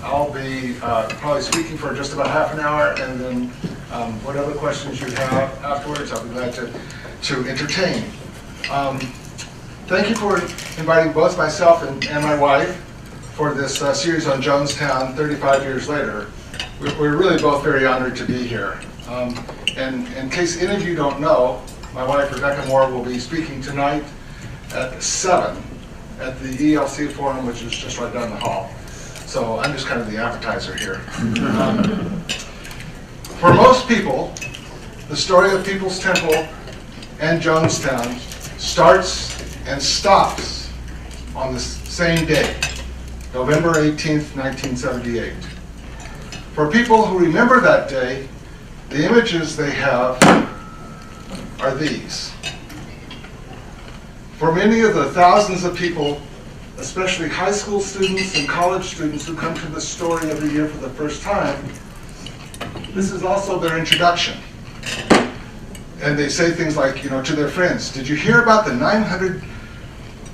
I'll be probably speaking for just about half an hour, and then whatever questions you have afterwards, I'll be glad to entertain. Thank you for inviting both myself and my wife for this series on Jonestown 35 years later. We're really both very honored to be here. And in case any of you don't know, my wife Rebecca Moore will be speaking tonight at 7 at the ELC Forum, which is just right down the hall. So I'm just kind of the appetizer here. For most people, the story of People's Temple and Jonestown starts and stops on the same day, November 18th, 1978. For people who remember that day, the images they have are these. For many of the thousands of people, especially high school students and college students who come to the story every year for the first time, this is also their introduction. And they say things like, to their friends, did you hear about the 900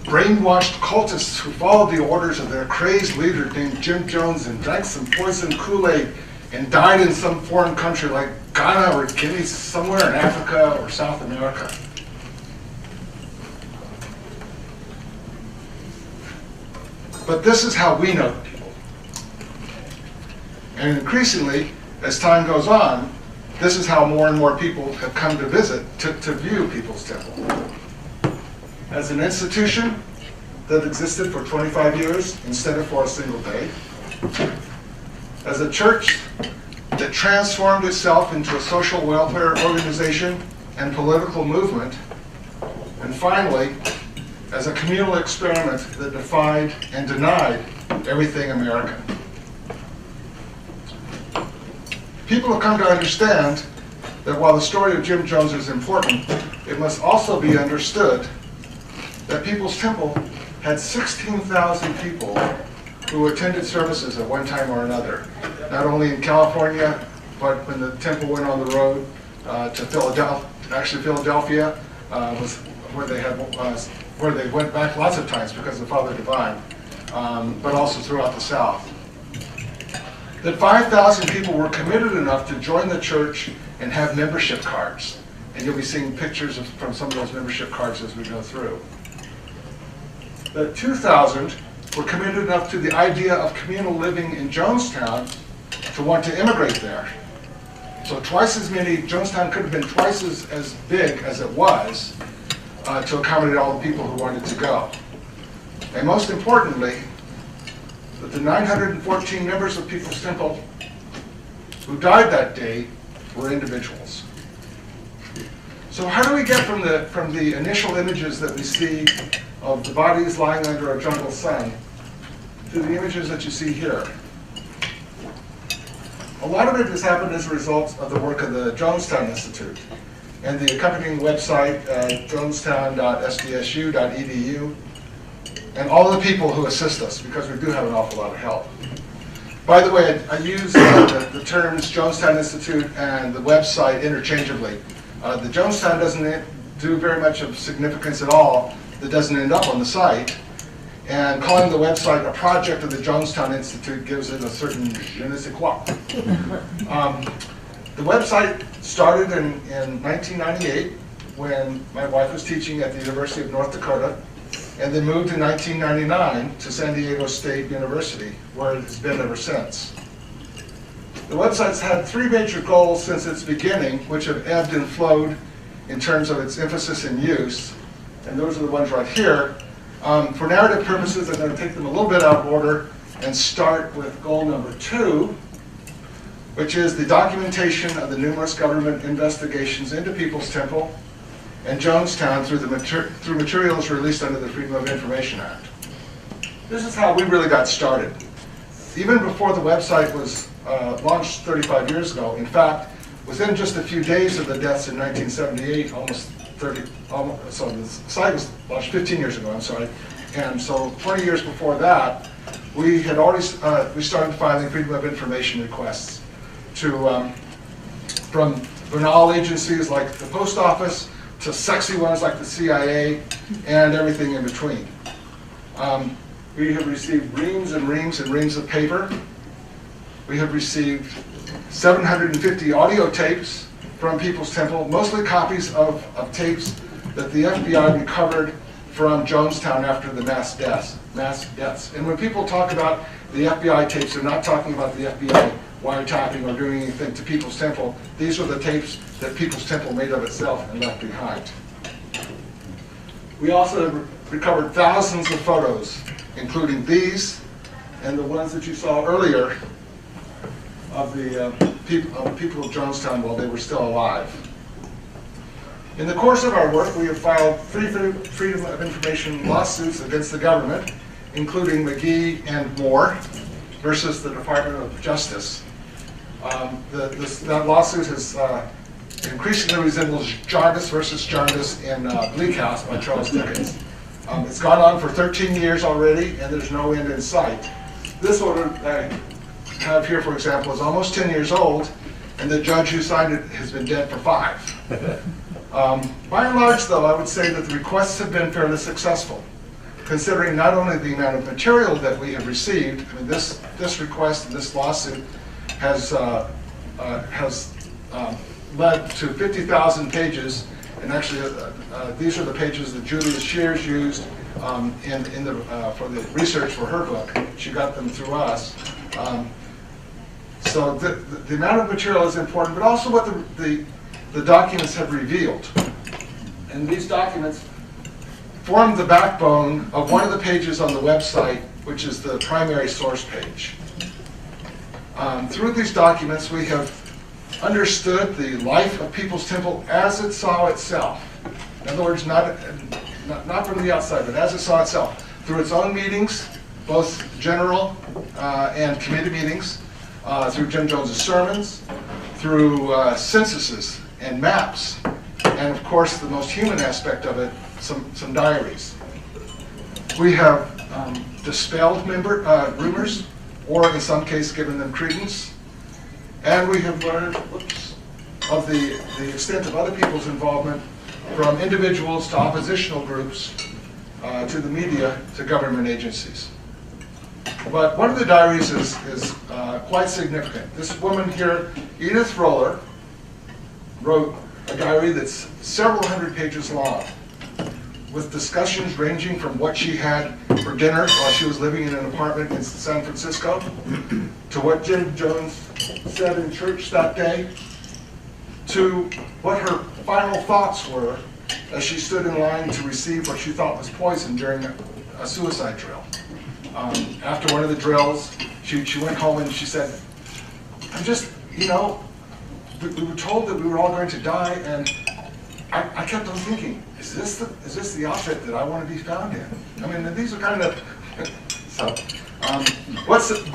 brainwashed cultists who followed the orders of their crazed leader named Jim Jones and drank some poisoned Kool-Aid and died in some foreign country like Ghana or Guinea, somewhere in Africa or South America? But this is how we know people. And increasingly, as time goes on, this is how more and more people have come to visit, to view People's Temple. As an institution that existed for 25 years instead of for a single day. As a church that transformed itself into a social welfare organization and political movement. And finally, as a communal experiment that defied and denied everything American. People have come to understand that while the story of Jim Jones is important, it must also be understood that People's Temple had 16,000 people who attended services at one time or another, not only in California, but when the temple went on the road to Philadelphia. Actually, Philadelphia was where they went back lots of times because of Father Divine, but also throughout the South. That 5,000 people were committed enough to join the church and have membership cards. And you'll be seeing pictures from some of those membership cards as we go through. That 2,000 were committed enough to the idea of communal living in Jonestown to want to immigrate there. So twice as many, Jonestown could have been twice as big as it was to accommodate all the people who wanted to go. And most importantly, that the 914 members of People's Temple who died that day were individuals. So how do we get from the initial images that we see of the bodies lying under a jungle sun to the images that you see here? A lot of it has happened as a result of the work of the Jonestown Institute and the accompanying website, jonestown.sdsu.edu, and all the people who assist us, because we do have an awful lot of help. By the way, I use the terms Jonestown Institute and the website interchangeably. The Jonestown doesn't do very much of significance at all that doesn't end up on the site, and calling the website a project of the Jonestown Institute gives it a certain je ne sais quoi. The website started in 1998 when my wife was teaching at the University of North Dakota, and then moved in 1999 to San Diego State University, where it has been ever since. The website's had three major goals since its beginning, which have ebbed and flowed in terms of its emphasis and use, and those are the ones right here. For narrative purposes, I'm going to take them a little bit out of order and start with goal number 2, which is the documentation of the numerous government investigations into People's Temple and Jonestown through materials released under the Freedom of Information Act. This is how we really got started. Even before the website was launched 35 years ago, in fact, within just a few days of the deaths in 1978, so the site was launched 15 years ago, I'm sorry, and so 20 years before that, we had already we started filing Freedom of Information requests from banal agencies like the post office to sexy ones like the CIA and everything in between. We have received reams and reams and reams of paper We have received 750 audio tapes from People's Temple, mostly copies of tapes that the FBI recovered from Jonestown after the mass deaths. And when people talk about the FBI tapes, they're not talking about the FBI wiretapping or doing anything to People's Temple. These are the tapes that People's Temple made of itself and left behind. We also have recovered thousands of photos, including these and the ones that you saw earlier of the people of Jonestown while they were still alive. In the course of our work, we have filed three Freedom of Information lawsuits against the government, including McGehee and Moore versus the Department of Justice. That lawsuit has increasingly resembles Jarvis versus Jarvis in Bleak House by Charles Dickens. It's gone on for 13 years already, and there's no end in sight. This order I have here, for example, is almost 10 years old, and the judge who signed it has been dead for 5. By and large, though, I would say that the requests have been fairly successful, considering not only the amount of material that we have received. I mean, this request and this lawsuit has led to 50,000 pages, and actually these are the pages that Julia Shears used for the research for her book. She got them through us. So the amount of material is important, but also what the documents have revealed. And these documents form the backbone of one of the pages on the website, which is the primary source page. Through these documents, we have understood the life of People's Temple as it saw itself. In other words, not from the outside, but as it saw itself, through its own meetings, both general and committee meetings, through Jim Jones's sermons, through censuses and maps, and of course the most human aspect of it, some diaries. We have dispelled rumors, or in some cases given them credence, and we have learned of the extent of other people's involvement, from individuals to oppositional groups, to the media, to government agencies. But one of the diaries is quite significant. This woman here, Edith Roller, wrote a diary that's several hundred pages long, with discussions ranging from what she had for dinner while she was living in an apartment in San Francisco, to what Jim Jones said in church that day, to what her final thoughts were as she stood in line to receive what she thought was poison during a suicide drill. After one of the drills, she went home and she said, I'm just, we were told that we were all going to die, and I kept on thinking, is this the outfit that I want to be found in? I mean, these are kind of, so. What's of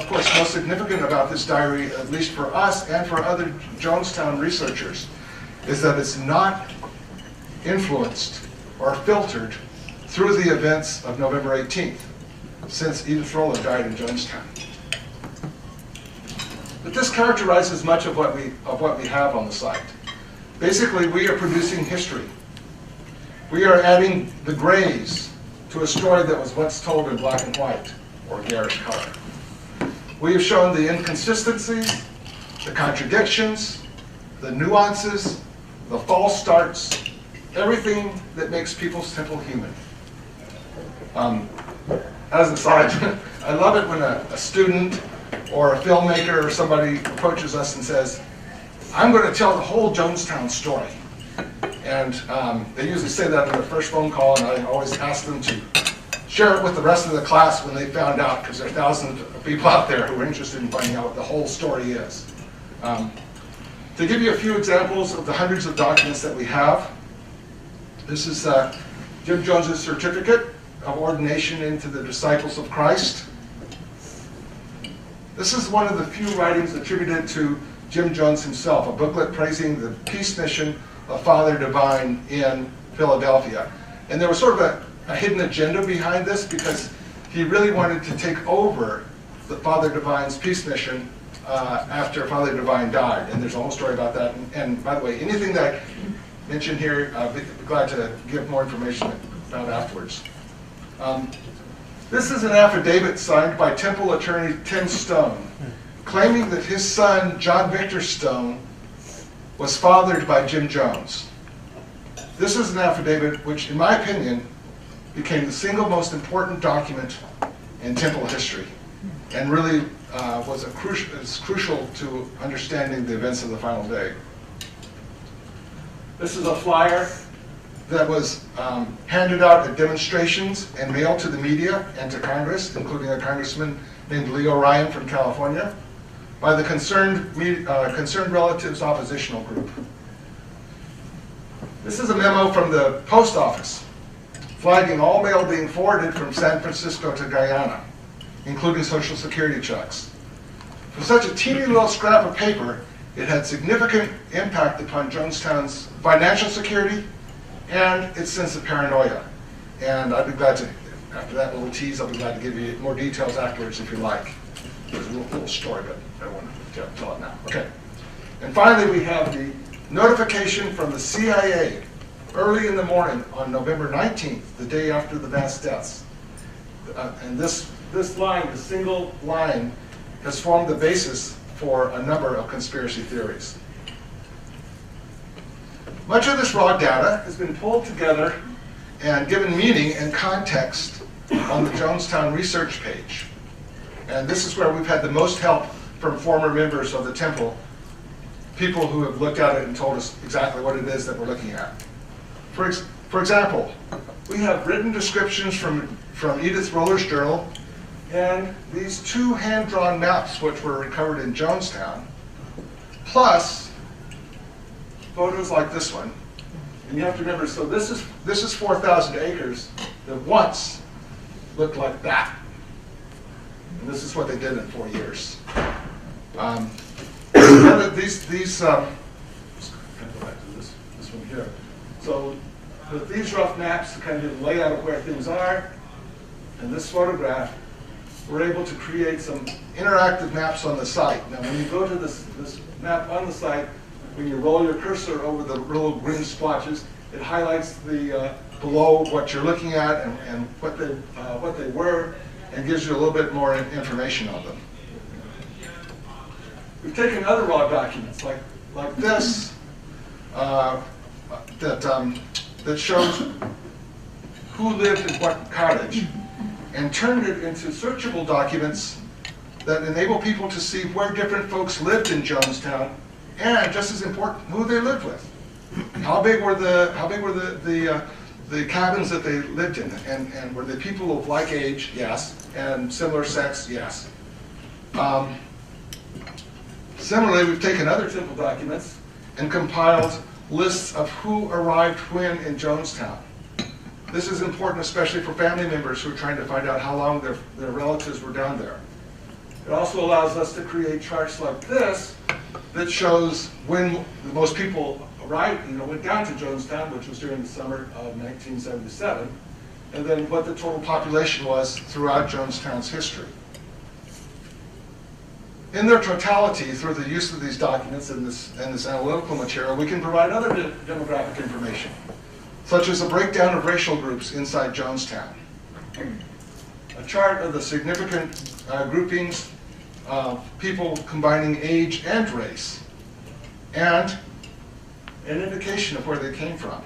course most significant about this diary, at least for us and for other Jonestown researchers, is that it's not influenced or filtered through the events of November 18th, since Edith Roller died in Jonestown. But this characterizes much of what we have on the site. Basically, we are producing history. We are adding the grays to a story that was once told in black and white, or garish color. We have shown the inconsistencies, the contradictions, the nuances, the false starts, everything that makes People's Temple human. As an aside, I love it when a student or a filmmaker or somebody approaches us and says, I'm going to tell the whole Jonestown story. And they usually say that in their first phone call, and I always ask them to share it with the rest of the class when they found out, because there are thousands of people out there who are interested in finding out what the whole story is. To give you a few examples of the hundreds of documents that we have, this is Jim Jones's certificate of ordination into the Disciples of Christ. This is one of the few writings attributed to Jim Jones himself, a booklet praising the peace mission of Father Divine in Philadelphia. And there was sort of a hidden agenda behind this, because he really wanted to take over the Father Divine's peace mission after Father Divine died. And there's a whole story about that. And by the way, anything that I mention here, I'll be glad to give more information about afterwards. This is an affidavit signed by Temple attorney Tim Stone, claiming that his son, John Victor Stone, was fathered by Jim Jones. This is an affidavit which, in my opinion, became the single most important document in temple history, and really was crucial to understanding the events of the final day. This is a flyer that was handed out at demonstrations and mailed to the media and to Congress, including a congressman named Leo Ryan from California, by the Concerned Relatives Oppositional Group. This is a memo from the post office flagging all mail being forwarded from San Francisco to Guyana, including Social Security checks. For such a teeny little scrap of paper, it had significant impact upon Jonestown's financial security and its sense of paranoia. And I'd be glad to, after that little tease, I'll be glad to give you more details afterwards if you like. There's a little story, but I don't want to tell it now. Okay. And finally, we have the notification from the CIA early in the morning on November 19th, the day after the mass deaths. And this line, the single line, has formed the basis for a number of conspiracy theories. Much of this raw data has been pulled together and given meaning and context on the Jonestown research page. And this is where we've had the most help from former members of the temple, people who have looked at it and told us exactly what it is that we're looking at. For example, we have written descriptions from Edith Roller's journal and these two hand-drawn maps which were recovered in Jonestown, plus photos like this one. And you have to remember, so this is 4,000 acres that once looked like that. And this is what they did in 4 years. These go back to this one here. So with these rough maps to kind of give a layout of where things are, and this photograph, we're able to create some interactive maps on the site. Now when you go to this map on the site, when you roll your cursor over the little green splotches, it highlights the below what you're looking at and what they were, and gives you a little bit more information on them. We've taken other raw documents like this that shows who lived in what cottage, and turned it into searchable documents that enable people to see where different folks lived in Jonestown, and just as important, who they lived with. How big were the cabins that they lived in, and were they people of like age? Yes, and similar sex? Yes. Similarly, we've taken other temple documents and compiled lists of who arrived when in Jonestown. This is important especially for family members who are trying to find out how long their relatives were down there. It also allows us to create charts like this that shows when most people arrived, went down to Jonestown, which was during the summer of 1977, and then what the total population was throughout Jonestown's history. In their totality, through the use of these documents and this analytical material, we can provide other demographic information, such as a breakdown of racial groups inside Jonestown, a chart of the significant groupings of people combining age and race, and an indication of where they came from.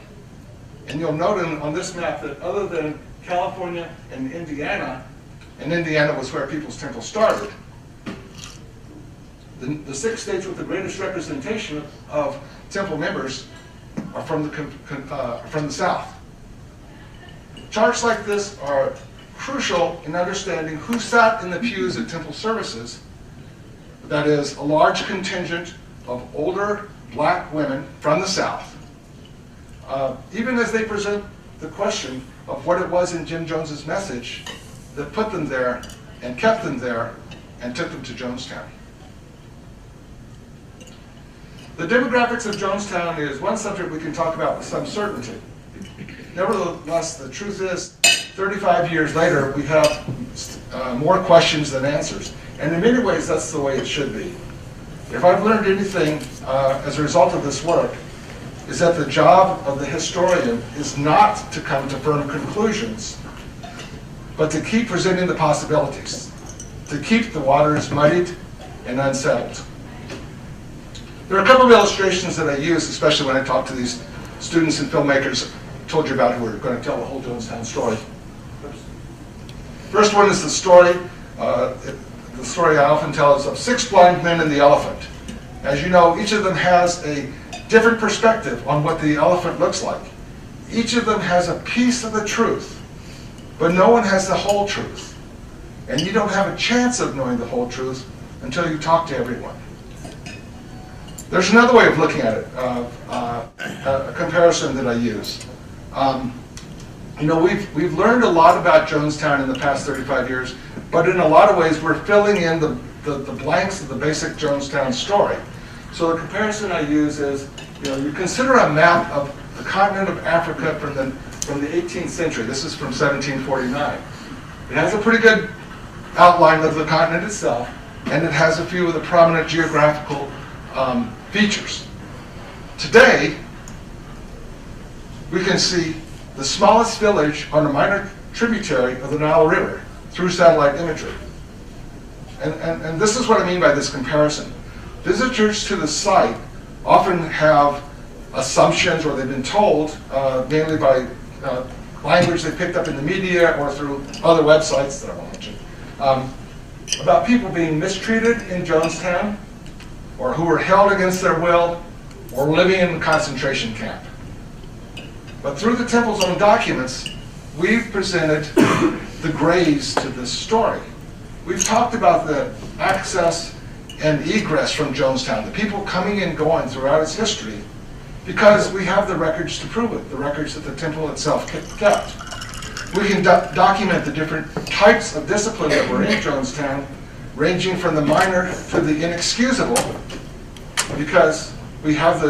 And you'll note on this map that other than California and Indiana was where People's Temple started, the 6 states with the greatest representation of temple members are from the South. Charts like this are crucial in understanding who sat in the pews at temple services. That is, a large contingent of older black women from the South, even as they present the question of what it was in Jim Jones's message that put them there and kept them there and took them to Jonestown. The demographics of Jonestown is one subject we can talk about with some certainty. Nevertheless, the truth is, 35 years later, we have more questions than answers. And in many ways, that's the way it should be. If I've learned anything as a result of this work, is that the job of the historian is not to come to firm conclusions, but to keep presenting the possibilities, to keep the waters muddied and unsettled. There are a couple of illustrations that I use, especially when I talk to these students and filmmakers I told you about who are going to tell the whole Jonestown story. First one is the story I often tell is of 6 blind men and the elephant. As you know, each of them has a different perspective on what the elephant looks like. Each of them has a piece of the truth, but no one has the whole truth. And you don't have a chance of knowing the whole truth until you talk to everyone. There's another way of looking at it, a comparison that I use. You know, we've learned a lot about Jonestown in the past 35 years, but in a lot of ways we're filling in the blanks of the basic Jonestown story. So the comparison I use is, you know, you consider a map of the continent of Africa from the 18th century. This is from 1749. It has a pretty good outline of the continent itself, and it has a few of the prominent geographical features. Today, we can see the smallest village on a minor tributary of the Nile River through satellite imagery. And this is what I mean by this comparison. Visitors to the site often have assumptions, or they've been told, mainly by language they picked up in the media or through other websites that I won't mention, about people being mistreated in Jonestown, or who were held against their will, or living in a concentration camp. But through the temple's own documents, we've presented the graves to this story. We've talked about the access and egress from Jonestown, the people coming and going throughout its history, because we have the records to prove it, the records that the temple itself kept. We can document the different types of discipline that were in Jonestown, ranging from the minor to the inexcusable, because we have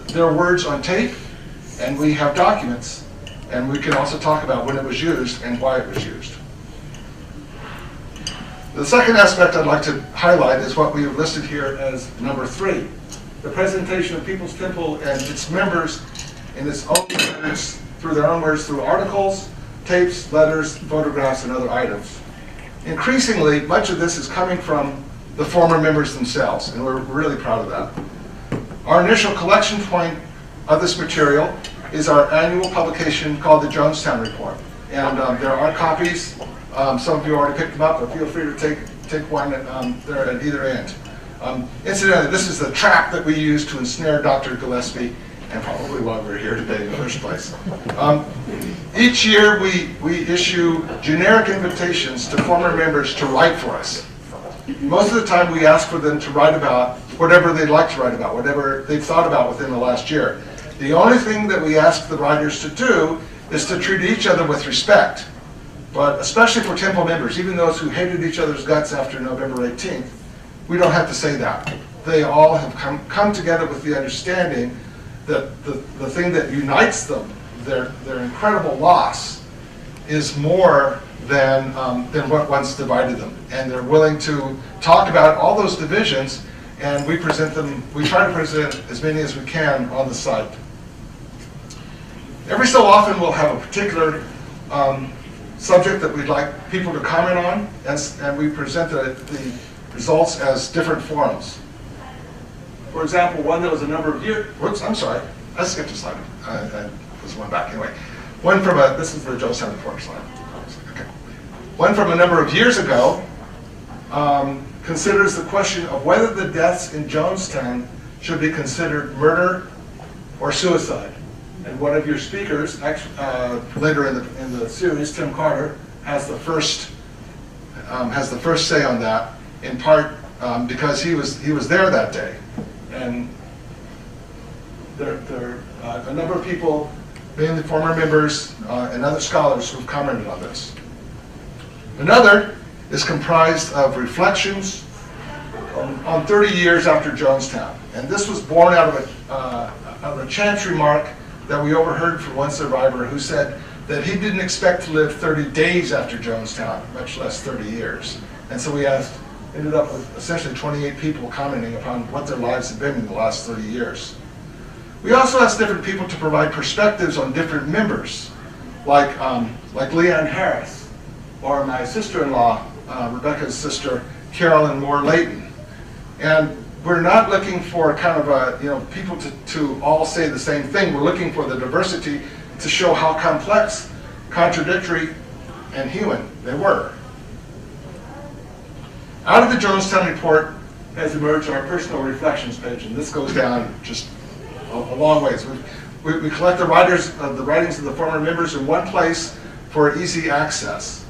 their words on tape, and we have documents, and we can also talk about when it was used and why it was used. The second aspect I'd like to highlight is what we have listed here as number 3, the presentation of People's Temple and its members in its own words, through their own words, through articles, tapes, letters, photographs, and other items. Increasingly, much of this is coming from the former members themselves, and we're really proud of that. Our initial collection point of this material is our annual publication called the Jonestown Report. And there are copies. Some of you already picked them up, but feel free to take one there at either end. Incidentally, this is the trap that we use to ensnare Dr. Gillespie, and probably why we're here today in the first place. Each year we issue generic invitations to former members to write for us. Most of the time we ask for them to write about whatever they'd like to write about, whatever they've thought about within the last year. The only thing that we ask the writers to do is to treat each other with respect. But especially for temple members, even those who hated each other's guts after November 18th, we don't have to say that. They all have come together with the understanding that the thing that unites them, their incredible loss, is more than what once divided them. And they're willing to talk about all those divisions, and we try to present as many as we can on the site. Every so often we'll have a particular subject that we'd like people to comment on, and we present the results as different forums. For example, one that was a number of years, whoops, I'm sorry, I skipped a slide. There's one back anyway. This is the Jonestown Report slide. Okay. One from a number of years ago considers the question of whether the deaths in Jonestown should be considered murder or suicide. And one of your speakers, later in the series, Tim Carter, has the first say on that, in part because he was there that day, and there are a number of people, mainly former members and other scholars, who have commented on this. Another is comprised of reflections on 30 years after Jonestown, and this was born out of a chance remark that we overheard from one survivor who said that he didn't expect to live 30 days after Jonestown, much less 30 years. And so we ended up with essentially 28 people commenting upon what their lives have been in the last 30 years. We also asked different people to provide perspectives on different members, like Leanne Harris, or my sister-in-law, Rebecca's sister, Carolyn Moore Layton. And we're not looking for kind of a, people to all say the same thing. We're looking for the diversity to show how complex, contradictory, and human they were. Out of the Jonestown report has emerged our personal reflections page, and this goes down just a long ways. We collect the writings of the former members in one place for easy access.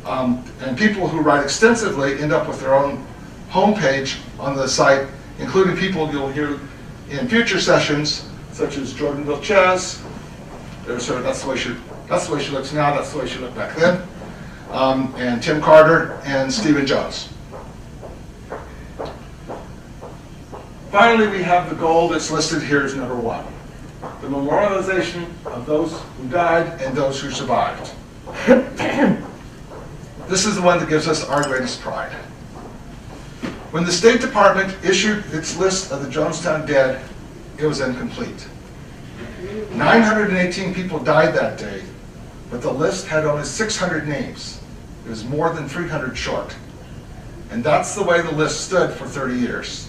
And people who write extensively end up with their own homepage on the site, including people you'll hear in future sessions, such as Jordan Vilches. That's the way she looks now. That's the way she looked back then. And Tim Carter and Stephen Jones. Finally, we have the goal that's listed here as number 1, the memorialization of those who died and those who survived. This is the one that gives us our greatest pride. When the State Department issued its list of the Jonestown dead, it was incomplete. 918 people died that day, but the list had only 600 names. It was more than 300 short. And that's the way the list stood for 30 years.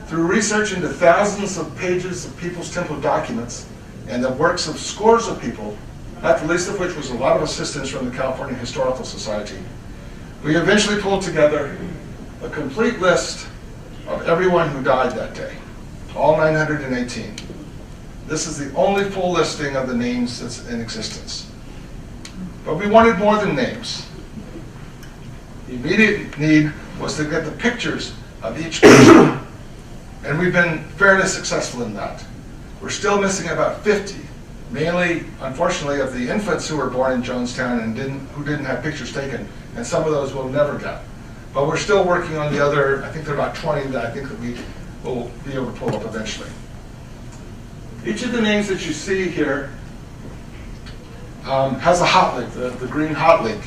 Through research into thousands of pages of People's Temple documents and the works of scores of people, not the least of which was a lot of assistance from the California Historical Society, we eventually pulled together a complete list of everyone who died that day, all 918. This is the only full listing of the names that's in existence. But we wanted more than names. The immediate need was to get the pictures of each person. And we've been fairly successful in that. We're still missing about 50, mainly, unfortunately, of the infants who were born in Jonestown and who didn't have pictures taken, and some of those we'll never get. But we're still working on the other, I think there are about 20 that I think that we will be able to pull up eventually. Each of the names that you see here has a hot link, the green hot link.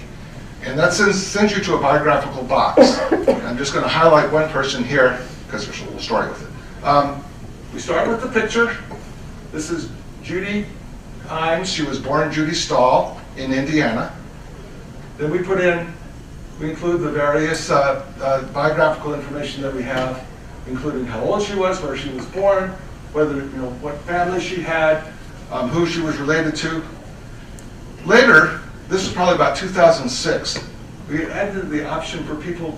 And that sends you to a biographical box. I'm just going to highlight one person here, because there's a little story with it. We start with the picture. This is Judy Himes. She was born Judy Stahl in Indiana. Then we include the various biographical information that we have, including how old she was, where she was born, whether, what family she had, who she was related to. Later, this was probably about 2006, we added the option for people,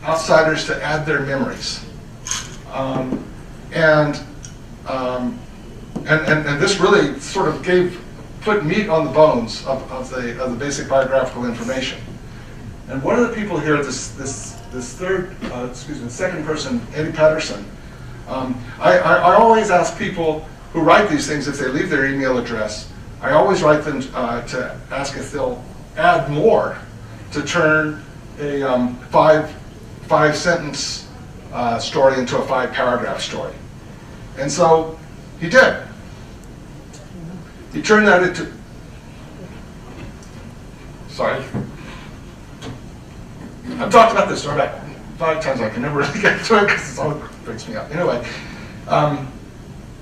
outsiders, to add their memories. And this really sort of put meat on the bones of the basic biographical information. And one of the people here, this second person, Eddie Patterson, I always ask people who write these things if they leave their email address. I always write them to ask if they'll add more to turn a five-sentence story into a 5-paragraph story. And so he did. He turned that into, sorry. I've talked about this story about 5 times. I can never really get to it because it always breaks me up. Anyway,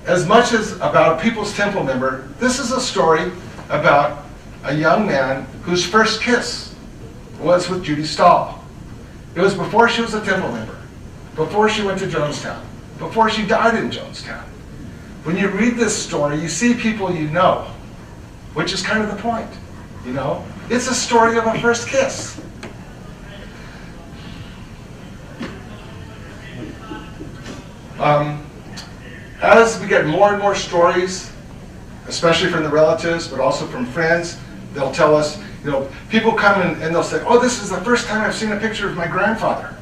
as much as about a People's Temple member, this is a story about a young man whose first kiss was with Judy Stahl. It was before she was a Temple member, before she went to Jonestown, before she died in Jonestown. When you read this story, you see people you know, which is kind of the point, It's a story of a first kiss. As we get more and more stories, especially from the relatives, but also from friends, they'll tell us, people come in and they'll say, "Oh, this is the first time I've seen a picture of my grandfather,"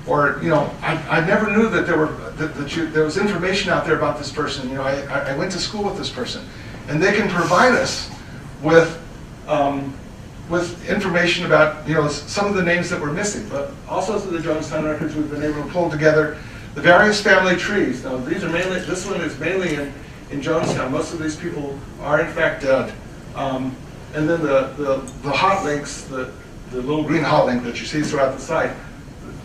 or I never knew that there was information out there about this person. I went to school with this person, and they can provide us with information about some of the names that we're missing, but also through the Jonestown records we've been able to pull together the various family trees. Now this one is mainly in Jonestown. Most of these people are in fact dead. And then the hot links, the little green hot link that you see throughout the site,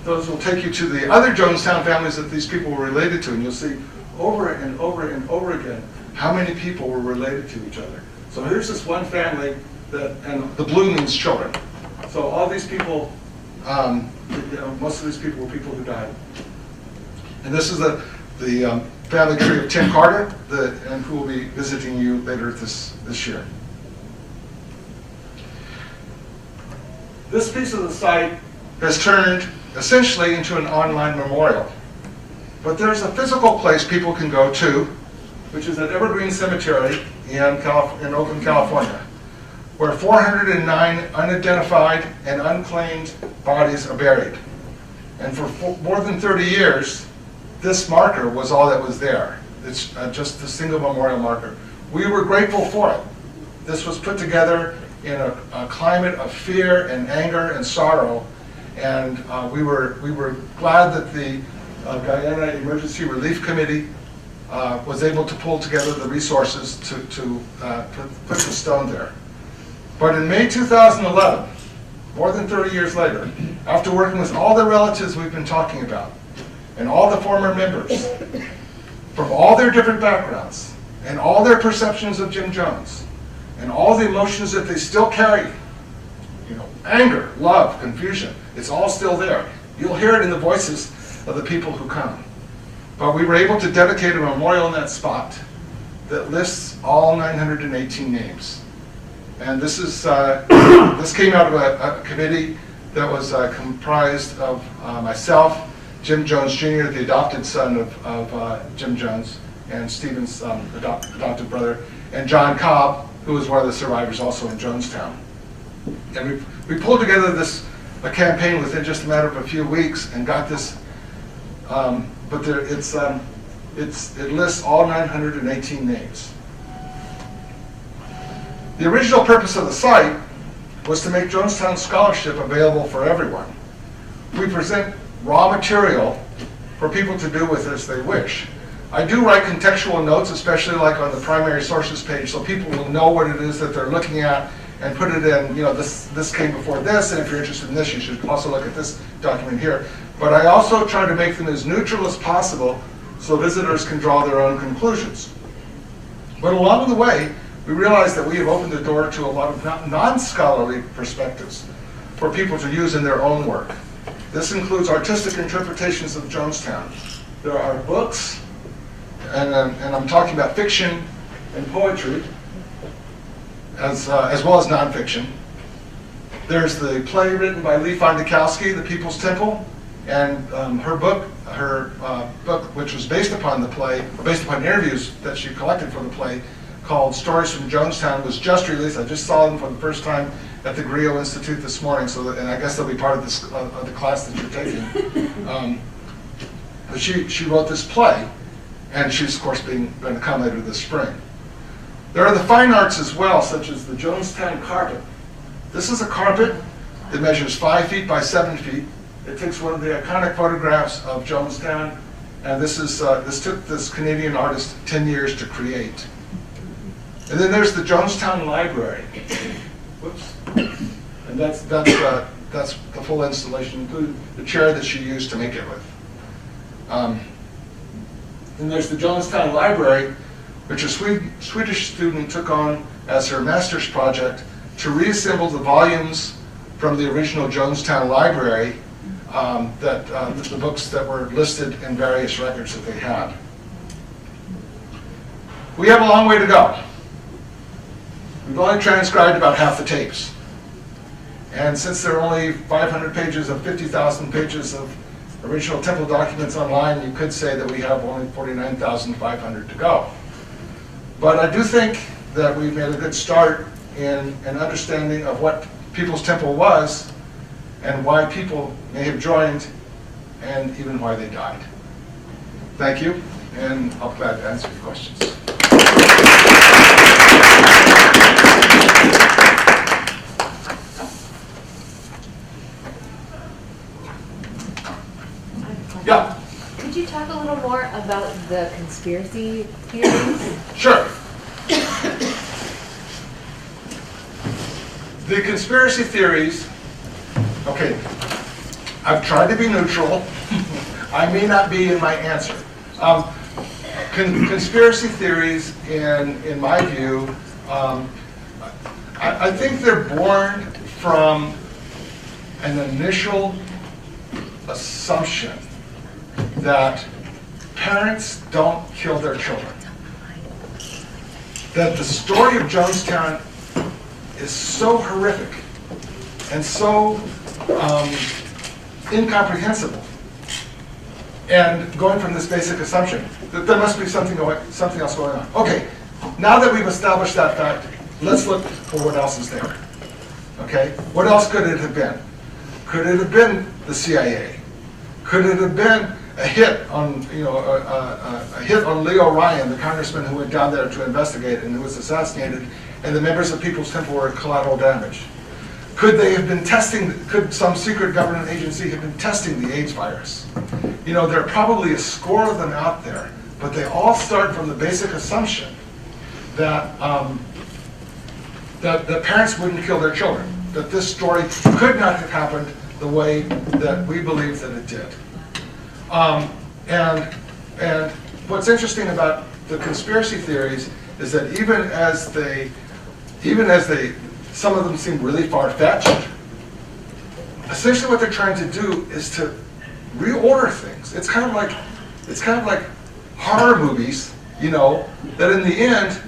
those will take you to the other Jonestown families that these people were related to, and you'll see over and over and over again how many people were related to each other. So here's this one family and the blue means children. So all these people most of these people were people who died. And this is the family tree of Tim Carter, and who will be visiting you later this year. This piece of the site has turned essentially into an online memorial. But there's a physical place people can go to, which is at Evergreen Cemetery in Oakland, California, where 409 unidentified and unclaimed bodies are buried. And for more than 30 years, this marker was all that was there. It's just a single memorial marker. We were grateful for it. This was put together in a climate of fear and anger and sorrow, and we were glad that the Guyana Emergency Relief Committee was able to pull together the resources to put the stone there. But in May 2011, more than 30 years later, after working with all the relatives we've been talking about, and all the former members, from all their different backgrounds, and all their perceptions of Jim Jones, and all the emotions that they still carry, anger, love, confusion, it's all still there. You'll hear it in the voices of the people who come. But we were able to dedicate a memorial in that spot that lists all 918 names. And this is this came out of a committee that was comprised of myself, Jim Jones Jr., the adopted son of Jim Jones, and Stephen's adopted brother, and John Cobb, who was one of the survivors also in Jonestown. And we pulled together a campaign within just a matter of a few weeks and got this, but it lists all 918 names. The original purpose of the site was to make Jonestown scholarship available for everyone. We present raw material for people to do with as they wish. I do write contextual notes, especially like on the primary sources page, so people will know what it is that they're looking at and put it in, this came before this, and if you're interested in this, you should also look at this document here. But I also try to make them as neutral as possible so visitors can draw their own conclusions. But along the way, we realized that we have opened the door to a lot of non-scholarly perspectives for people to use in their own work. This includes artistic interpretations of Jonestown. There are books, and I'm talking about fiction and poetry, as well as nonfiction. There's the play written by Lee Fondakowski, The People's Temple, and her book, which was based upon the play, or based upon interviews that she collected for the play, called Stories from Jonestown, was just released. I just saw them for the first time at the Griot Institute this morning, and I guess they'll be part of this of the class that you're taking. But she wrote this play, and she's of course going to come later this spring. There are the fine arts as well, such as the Jonestown carpet. This is a carpet that measures 5 feet by 7 feet. It takes one of the iconic photographs of Jonestown, and this took this Canadian artist 10 years to create. And then there's the Jonestown Library. Whoops. And that's the full installation, including the chair that she used to make it with. And there's the Jonestown Library, which a Swedish student took on as her master's project to reassemble the volumes from the original Jonestown Library, the books that were listed in various records that they had. We have a long way to go. We've only transcribed about half the tapes. And since there are only 500 pages of 50,000 pages of original temple documents online, you could say that we have only 49,500 to go. But I do think that we've made a good start in an understanding of what People's Temple was and why people may have joined and even why they died. Thank you, and I'll be glad to answer your questions. Yeah. Could you talk a little more about the conspiracy theories? Sure. The conspiracy theories, okay, I've tried to be neutral. I may not be in my answer. Conspiracy theories, in my view, I think they're born from an initial assumption that parents don't kill their children. That the story of Jonestown is so horrific and so incomprehensible. And going from this basic assumption that there must be something else going on. Okay, now that we've established that fact, let's look for what else is there. Okay, what else could it have been? Could it have been the CIA? Could it have been a hit on, a hit on Leo Ryan, the congressman who went down there to investigate and who was assassinated, and the members of People's Temple were collateral damage? Could they have been testing, could some secret government agency have been testing the AIDS virus? There are probably a score of them out there, but they all start from the basic assumption that, that parents wouldn't kill their children, that this story could not have happened the way that we believe that it did. And what's interesting about the conspiracy theories is that even as some of them seem really far-fetched, essentially what they're trying to do is to reorder things. It's kind of like horror movies, that in the end,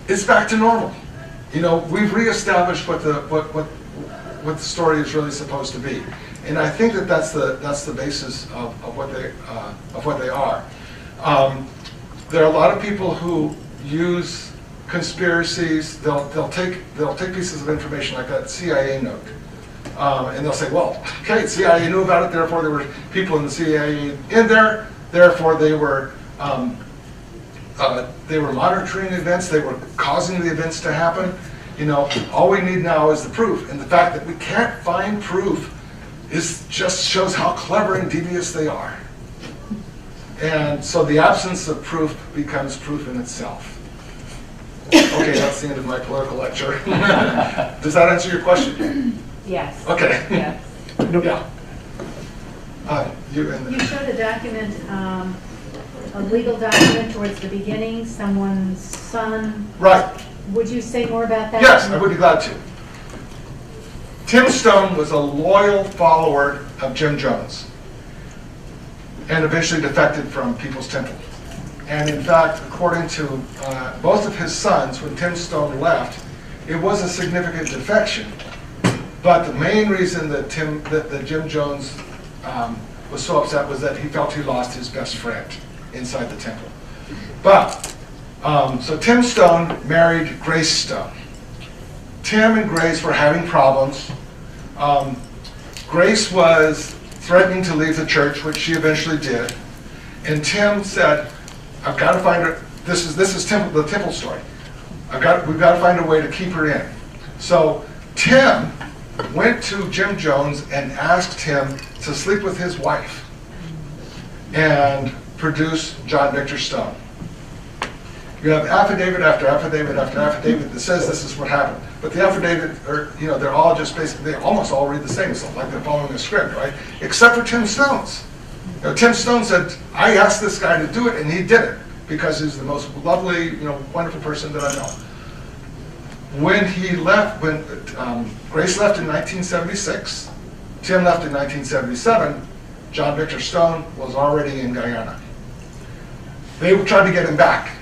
it's back to normal. We've reestablished what the story is really supposed to be. And I think that that's the basis of what they are. There are a lot of people who use conspiracies. They'll take pieces of information like that CIA note, and they'll say, well, okay, CIA knew about it, therefore there were people in the CIA in there, therefore they were monitoring events, they were causing the events to happen. All we need now is the proof, and the fact that we can't find proof just shows how clever and devious they are. And so the absence of proof becomes proof in itself. Okay, that's the end of my political lecture. Does that answer your question? Yes. Okay. Yes. Yeah. You showed a document, a legal document towards the beginning, someone's son. Right. Would you say more about that? Yes, I would be glad to. Tim Stone was a loyal follower of Jim Jones and eventually defected from People's Temple. And in fact, according to both of his sons, when Tim Stone left, it was a significant defection. But the main reason that Jim Jones was so upset was that he felt he lost his best friend inside the temple. But, so Tim Stone married Grace Stone. Tim and Grace were having problems. Grace was threatening to leave the church, which she eventually did. And Tim said, I've got to find her, this is the temple story. We've got to find a way to keep her in. So Tim went to Jim Jones and asked him to sleep with his wife and produce John Victor Stone. You have affidavit after affidavit after affidavit that says this is what happened. But the affidavit, they're all just basically, they almost all read the same, so like they're following a script, right? Except for Tim Stone's. Tim Stone said, I asked this guy to do it, and he did it, because he's the most lovely, wonderful person that I know. When he left, when Grace left in 1976, Tim left in 1977, John Victor Stone was already in Guyana. They tried to get him back.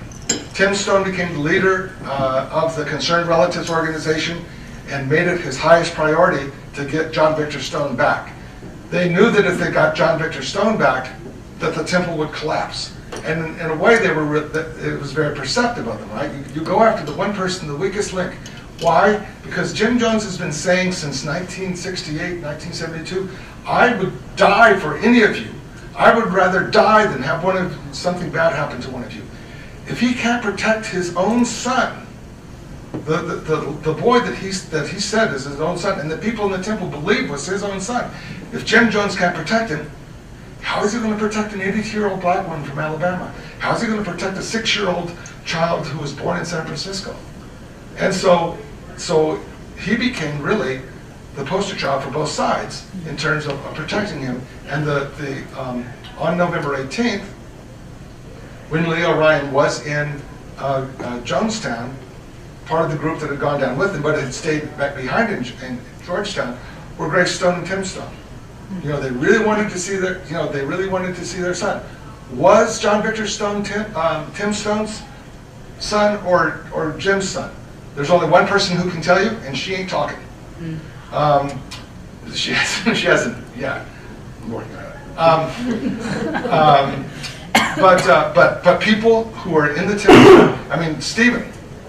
Tim Stone became the leader of the Concerned Relatives organization and made it his highest priority to get John Victor Stone back. They knew that if they got John Victor Stone back, that the temple would collapse. And in a way, it was very perceptive of them, right? You go after the one person, the weakest link. Why? Because Jim Jones has been saying since 1968, 1972, I would die for any of you. I would rather die than have something bad happen to one of you. If he can't protect his own son, the boy that he said is his own son, and the people in the temple believe was his own son, if Jim Jones can't protect him, how is he going to protect an 82-year-old black woman from Alabama? How is he going to protect a 6-year-old child who was born in San Francisco? And so he became really the poster child for both sides in terms of protecting him. And on November 18th, when Leo Ryan was in Jonestown, part of the group that had gone down with him, but had stayed back behind in Georgetown, were Grace Stone and Tim Stone. You know, they really wanted to see their, you know, they really wanted to see their son. Was John Victor Stone Tim Stone's son or Jim's son? There's only one person who can tell you, and she ain't talking. She hasn't, yeah, I'm working on it. But people who are in the temple, I mean, Stephen,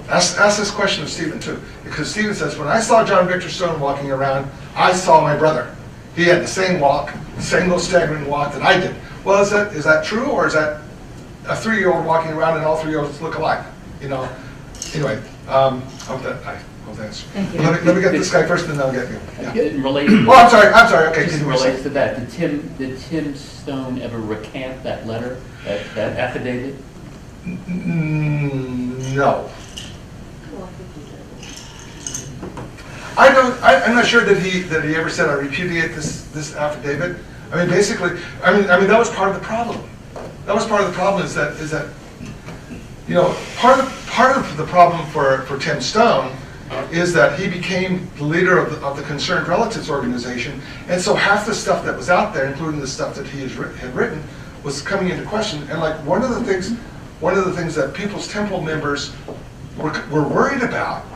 ask this question of Stephen too, because Stephen says, when I saw John Victor Stone walking around, I saw my brother. He had the same walk, the same little staggering walk that I did. Well, is that true, or is that a 3-year-old walking around and all 3-year-olds look alike? You know. Anyway, I hope that answers. Thank you. Let me get this guy first, and then I'll get you. Yeah. Related. Oh, I'm sorry. Okay, Just relates to that. Did Tim Stone ever recant that letter, that affidavit? No. I'm not sure that he ever said I repudiate this affidavit. I mean, basically, I mean that was part of the problem. That was part of the problem is that you know, part of the problem for Tim Stone is that he became the leader of the Concerned Relatives organization, and so half the stuff that was out there, including the stuff that he had written, was coming into question. And like one of the things that People's Temple members were worried about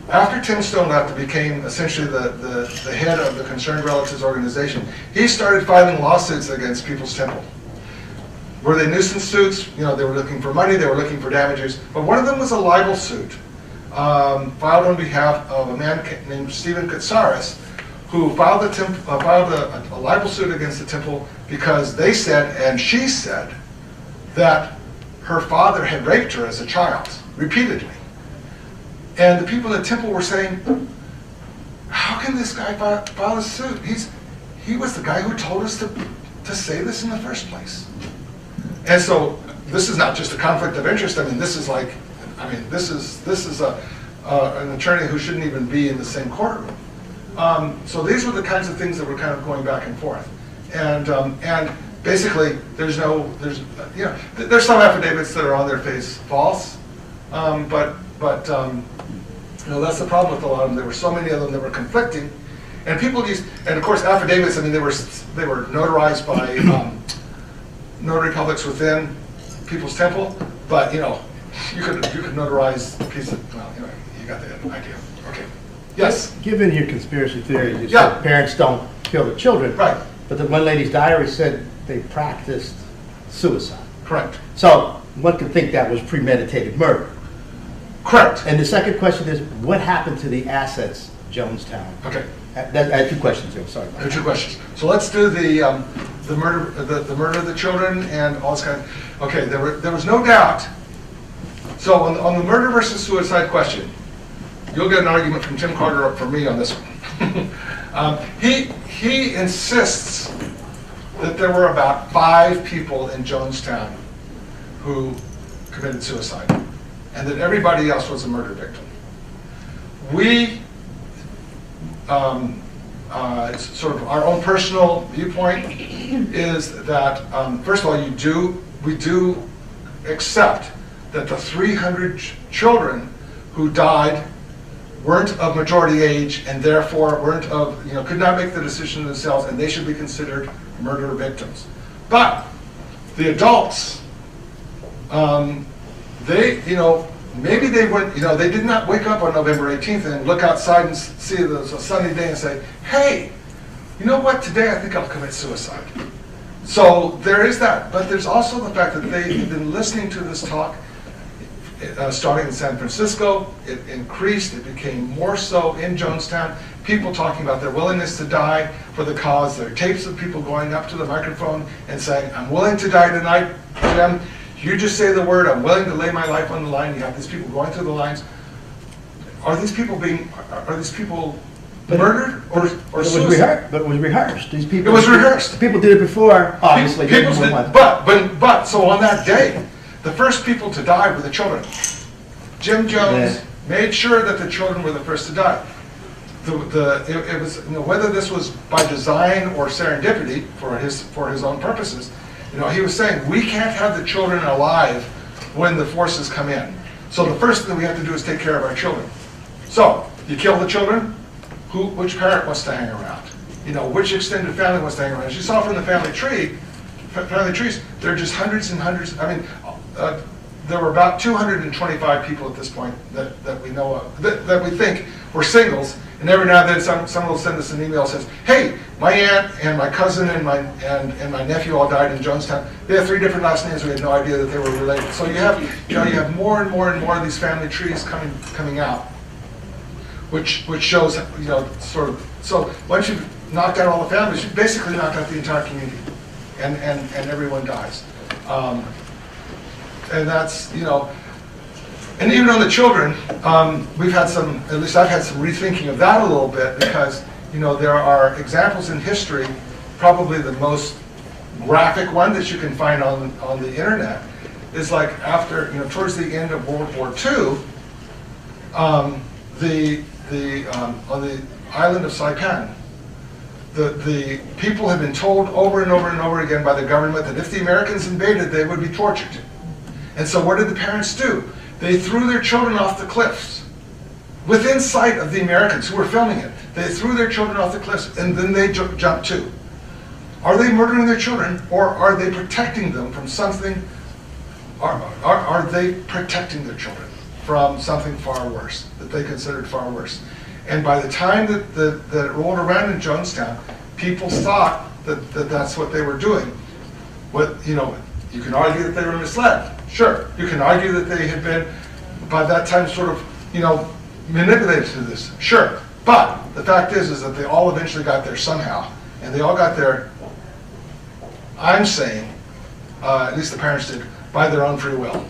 after Tim Stone left and became essentially the head of the Concerned Relatives organization, he started filing lawsuits against People's Temple. Were they nuisance suits? You know, they were looking for money, they were looking for damages, but one of them was a libel suit filed on behalf of a man named Stephen Katsaris, who filed a libel suit against the temple because they said, and she said, that her father had raped her as a child, repeatedly. And the people in the temple were saying, how can this guy file a suit? He was the guy who told us to say this in the first place. And so this is not just a conflict of interest. I mean, this is like, this is an attorney who shouldn't even be in the same courtroom. So these were the kinds of things that were kind of going back and forth. And basically, there's some affidavits that are on their face false, but you know, that's the problem with a lot of them. There were so many of them that were conflicting, and people used, and of course affidavits. I mean, they were notarized by notary publics within People's Temple, but you know, you could notarize a piece of, well, you know, you got the idea. Okay. Yes. Given your conspiracy theory, you Yeah. said parents don't kill their children, Right. but the one lady's diary said they practiced suicide. Correct. So one could think that was premeditated murder. Correct. And the second question is, what happened to the assets, Jonestown? Okay. I had 2 questions here. Sorry. There are 2 questions. So let's do the murder of the children and all this kind of. Okay, there was no doubt. So on the murder versus suicide question, you'll get an argument from Tim Carter up from me on this one. He insists that there were about 5 people in Jonestown who committed suicide, and that everybody else was a murder victim. It's sort of our own personal viewpoint is that, first of all, we do accept that the 300 children who died weren't of majority age and therefore could not make the decision themselves, and they should be considered murder victims. But the adults, maybe they weren't, they did not wake up on November 18th and look outside and see it was a sunny day and say, hey, you know what, today I think I'll commit suicide. So there is that, but there's also the fact that they've been listening to this talk starting in San Francisco. It increased, it became more so in Jonestown. People talking about their willingness to die for the cause. There are tapes of people going up to the microphone and saying, I'm willing to die tonight, Jim. You just say the word, I'm willing to lay my life on the line. You have these people going through the lines. Are these people murdered or suicide? But it was rehearsed. These people. It was rehearsed. People did it before, obviously. But so on that day, the first people to die were the children. Jim Jones made sure that the children were the first to die. It was whether this was by design or serendipity for his own purposes. He was saying we can't have the children alive when the forces come in. So the first thing we have to do is take care of our children. So you kill the children. Which parent wants to hang around? you know, which extended family wants to hang around. As you saw from the family trees, there are just hundreds and hundreds. I mean, there were about 225 people at this point that we know of, that we think were singles. And every now and then someone will send us an email that says, hey, my aunt and my cousin and my nephew all died in Jonestown. They have 3 different last names. We had no idea that they were related. So you have more and more and more of these family trees coming out, which shows, you know, sort of. So once you've knocked out all the families, you basically knocked out the entire community, and everyone dies. And that's, you know, and even on the children, we've had some, at least I've had some rethinking of that a little bit, because, you know, there are examples in history, probably the most graphic one that you can find on the internet is like after, you know, towards the end of World War II, on the island of Saipan, the people had been told over and over and over again by the government that if the Americans invaded, they would be tortured. And so what did the parents do? They threw their children off the cliffs, within sight of the Americans who were filming it. They threw their children off the cliffs, and then they jumped too. Are they murdering their children, or are they protecting them from something? Are they protecting their children from something far worse, that they considered far worse? And by the time that it rolled around in Jonestown, people thought that that's what they were doing. What, you know, you can argue that they were misled. Sure, you can argue that they had been, by that time, sort of, you know, manipulated to this. Sure, but the fact is that they all eventually got there somehow, and they all got there, I'm saying, at least the parents did, by their own free will.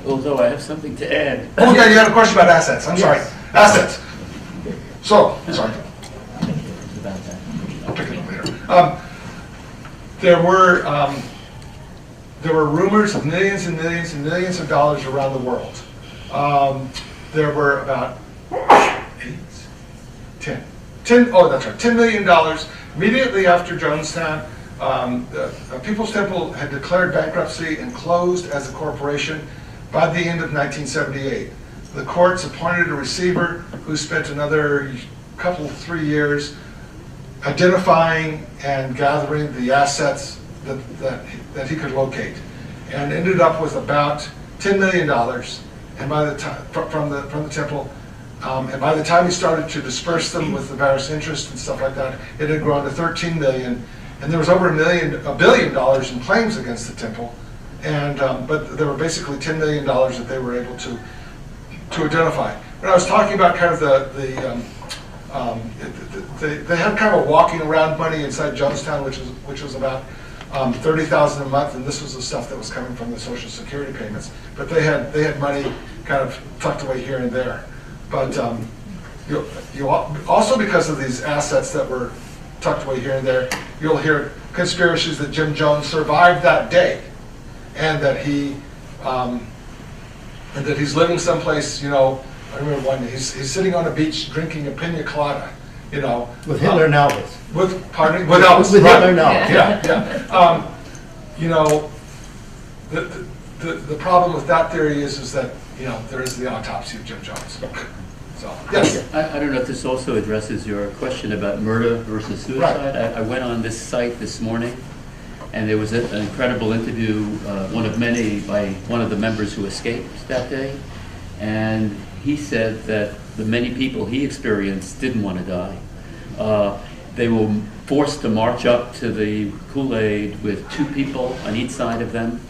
Although I have something to add. Oh yeah, you had a question about assets. I'm sorry. Assets. So, sorry. I'll pick it up later. There were rumors of millions and millions and millions of dollars around the world. There were about $10 million immediately after Jonestown. People's Temple had declared bankruptcy and closed as a corporation by the end of 1978. The courts appointed a receiver who spent another couple, 3 years identifying and gathering the assets that he could locate, and ended up with about $10 million. And by the time from the temple, and by the time he started to disperse them with the various interest and stuff like that, it had grown to 13 million, and there was over $1 billion in claims against the temple. And but there were basically $10 million that they were able to identify. When I was talking about kind of they had kind of a walking around money inside Jonestown, which was about $30,000 a month, and this was the stuff that was coming from the Social Security payments. But they had money kind of tucked away here and there. But you also, because of these assets that were tucked away here and there, you'll hear conspiracies that Jim Jones survived that day, and that he's living someplace. You know, I remember one day he's sitting on a beach drinking a pina colada. You know, With Hitler and Elvis. With Elvis. With right. Hitler and Elvis. Yeah. You know, the problem with that theory is that, you know, there is the autopsy of Jim Jones. So yes. I don't know if this also addresses your question about murder versus suicide. Right. I went on this site this morning, and there was an incredible interview, one of many, by one of the members who escaped that day. And he said that the many people he experienced didn't want to die. They were forced to march up to the Kool-Aid with 2 people on each side of them,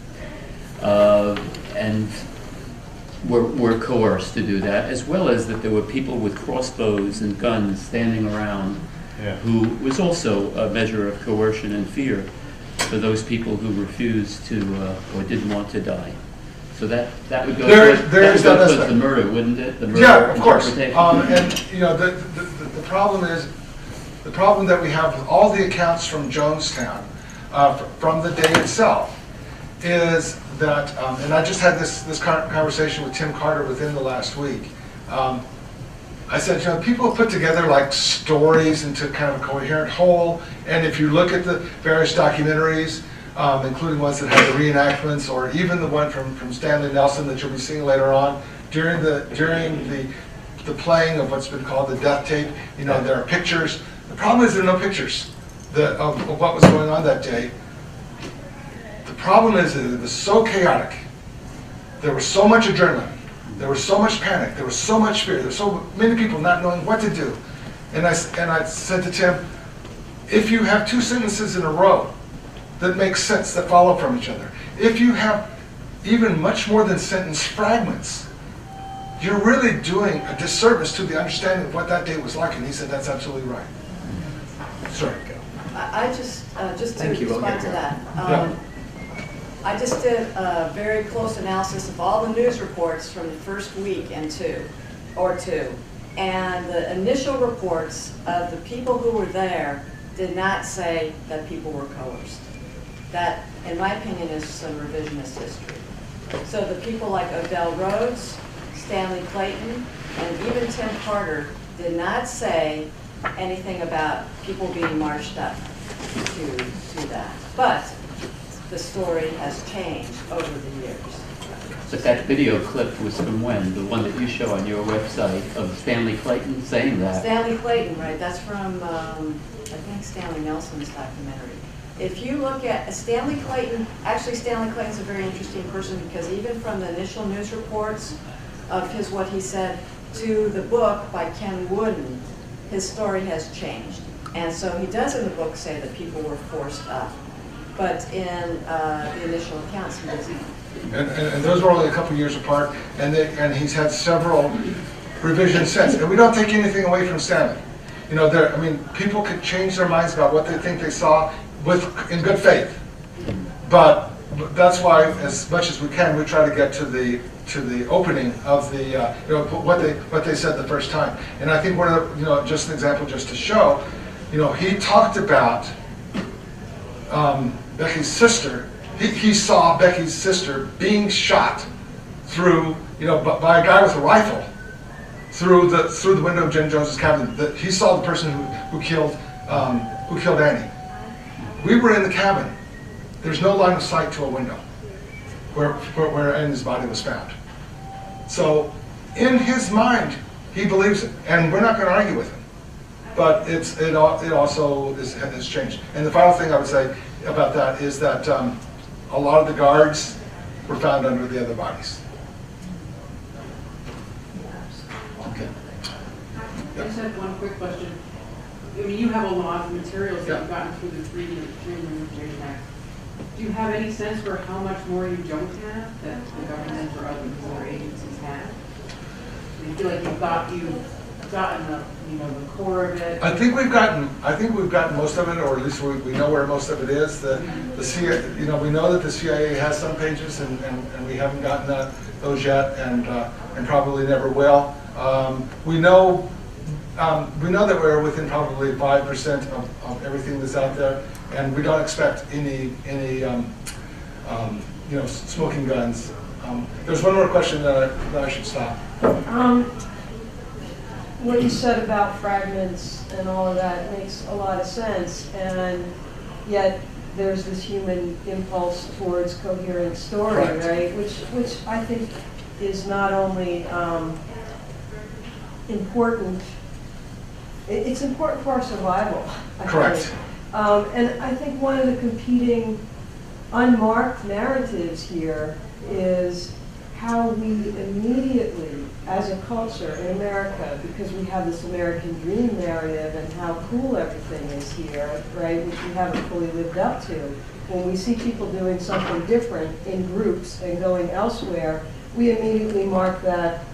and were coerced to do that, as well as that there were people with crossbows and guns standing around, who was also a measure of coercion and fear for those people who refused to or didn't want to die. So that would go towards the murder, wouldn't it? The murder, yeah, of course. interpretation. And you know, the problem is, the problem that we have with all the accounts from Jonestown, from the day itself, is that, and I just had this conversation with Tim Carter within the last week. I said, you know, people have put together like stories into kind of a coherent whole, and if you look at the various documentaries, including ones that have the reenactments, or even the one from Stanley Nelson that you'll be seeing later on, during the the playing of what's been called the death tape. You know, there are pictures. The problem is there are no pictures of what was going on that day. The problem is that it was so chaotic. There was so much adrenaline. There was so much panic. There was so much fear. There were so many people not knowing what to do. And I said to Tim, if you have two sentences in a row that make sense, that follow from each other, if you have even much more than sentence fragments, you're really doing a disservice to the understanding of what that day was like. And he said, that's absolutely right. Sorry. I just to Thank you. respond to that. Yeah. I just did a very close analysis of all the news reports from the first week and two. And the initial reports of the people who were there did not say that people were coerced. That, in my opinion, is some revisionist history. So the people like Odell Rhodes, Stanley Clayton, and even Tim Carter did not say anything about people being marched up to that. But the story has changed over the years. But that video clip was from when? The one that you show on your website of Stanley Clayton saying that? Stanley Clayton, right, that's from, I think, Stanley Nelson's documentary. If you look at Stanley Clayton, actually Stanley Clayton's a very interesting person because even from the initial news reports of what he said to the book by Ken Wooden, his story has changed. And so he does in the book say that people were forced up. But in the initial accounts, he doesn't. And those were only a couple years apart, and he's had several revisions since. And we don't take anything away from Stanley. You know, I mean, people could change their minds about what they think they saw in good faith. But that's why, as much as we can, we try to get to the opening of the you know, what they said the first time. And I think one of the, you know, just an example, just to show, you know, he talked about Becky's sister. He saw Becky's sister being shot through, you know, by a guy with a rifle through the window of Jim Jones's cabin. He saw the person who killed Annie. We were in the cabin. There's no line of sight to a window where Annie's body was found. So, in his mind, he believes it, and we're not going to argue with him. But it also has changed. And the final thing I would say about that is that a lot of the guards were found under the other bodies. Okay. I just have one quick question. I mean, you have a lot of materials that you've gotten through the Freedom of Information Act. Do you have any sense for how much more you don't have that the government or other agencies have? Do you feel like you've gotten the core of it? I think we've gotten most of it, or at least we know where most of it is. The CIA, you know, we know that the CIA has some pages, and we haven't gotten those yet, and probably never will. We know that we're within probably 5% of everything that's out there, and we don't expect any you know, smoking guns. There's one more question that I should stop. What you said about fragments and all of that makes a lot of sense, and yet there's this human impulse towards coherent story, Correct. right? Which I think is not only important, it's important for our survival. I Correct. think. And I think one of the competing unmarked narratives here is how we immediately, as a culture in America, because we have this American dream narrative and how cool everything is here, right, which we haven't fully lived up to, when we see people doing something different in groups and going elsewhere, we immediately mark that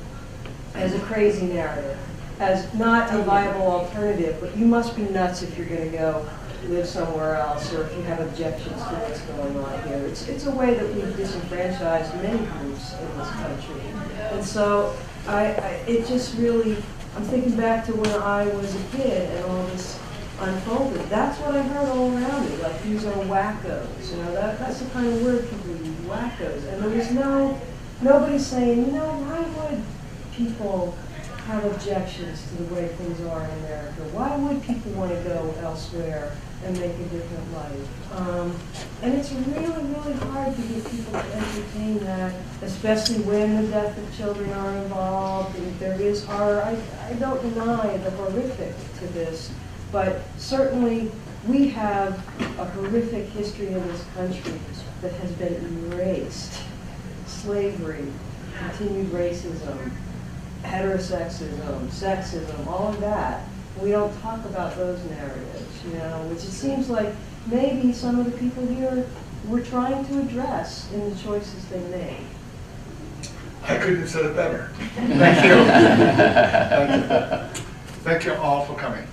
as a crazy narrative, as not a viable alternative, but you must be nuts if you're going to go live somewhere else, or if you have objections to what's going on here. It's a way that we've disenfranchised many groups in this country. And so it just really, I'm thinking back to when I was a kid and all this unfolded. That's what I heard all around me, like these are wackos. You know, that's the kind of word people use, wackos. And there was nobody saying, you know, why would people have objections to the way things are in America? Why would people want to go elsewhere and make a different life? And it's really, really hard to get people to entertain that, especially when the death of children are involved. And there is horror. I don't deny the horrific to this, but certainly we have a horrific history in this country that has been erased. Slavery, continued racism, heterosexism, sexism, all of that. We don't talk about those narratives, which it seems like maybe some of the people here were trying to address in the choices they made. I couldn't have said it better. Thank you. Thank you. Thank you all for coming.